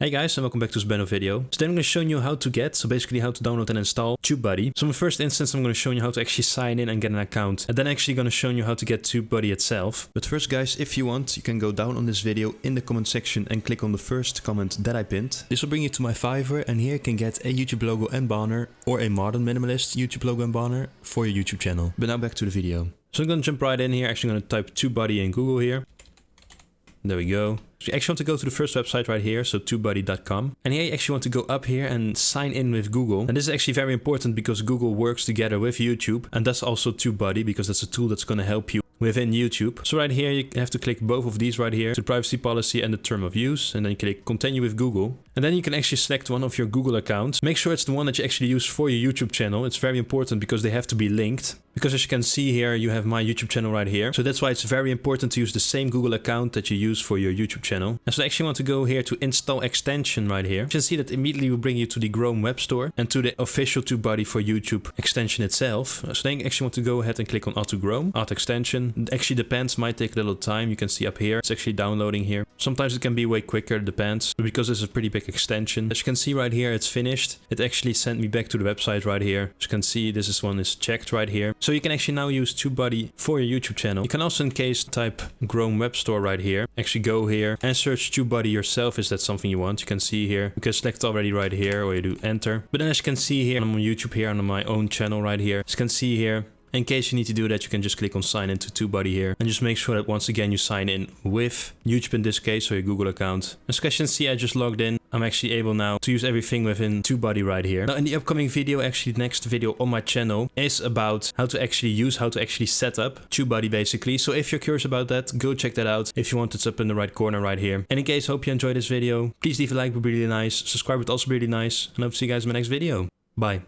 Hey guys, and welcome back to this brand new video. Today I'm going to show you how to basically how to download and install TubeBuddy. So in the first instance, I'm going to show you how to actually sign in and get an account. And then actually going to show you how to get TubeBuddy itself. But first guys, if you want, you can go down on this video in the comment section and click on the first comment that I pinned. This will bring you to my Fiverr, and here you can get a YouTube logo and banner or a modern minimalist YouTube logo and banner for your YouTube channel. But now back to the video. So I'm going to jump right in here. Actually going to type TubeBuddy in Google here. There we go. So you actually want to go to the first website right here, so TubeBuddy.com. And here you actually want to go up here and sign in with Google. And this is actually very important because Google works together with YouTube. And that's also TubeBuddy because that's a tool that's going to help you within YouTube. So right here, you have to click both of these right here, the privacy policy and the term of use. And then you click continue with Google. And then you can actually select one of your Google accounts. Make sure it's the one that you actually use for your YouTube channel. It's very important because they have to be linked. Because as you can see here, you have my YouTube channel right here. So that's why it's very important to use the same Google account that you use for your YouTube channel. And so I actually want to go here to install extension right here. You can see that immediately will bring you to the Chrome web store and to the official TubeBuddy for YouTube extension itself. So then you actually want to go ahead and click on Add to Chrome, Add extension. It actually depends, might take a little time. You can see up here, it's actually downloading here. Sometimes it can be way quicker, it depends. But because it's a pretty big extension. As you can see right here, it's finished. It actually sent me back to the website right here. As you can see, this one is checked right here. So you can actually now use TubeBuddy for your YouTube channel. You can also in case type Chrome web store right here. Actually go here and search TubeBuddy yourself. Is that something you want? You can see here. You can select already right here or you do enter. But then as you can see here, I'm on YouTube here on my own channel right here. As you can see here, in case you need to do that, you can just click on sign into TubeBuddy here and just make sure that once again you sign in with YouTube in this case or your Google account. As you can see, I just logged in. I'm actually able now to use everything within TubeBuddy right here. Now in the upcoming video, actually the next video on my channel is about how to actually set up TubeBuddy basically. So if you're curious about that, go check that out. If you want, it's up in the right corner right here. And in case, hope you enjoyed this video. Please leave a like, would be really nice. Subscribe would also be really nice. And I hope to see you guys in my next video. Bye.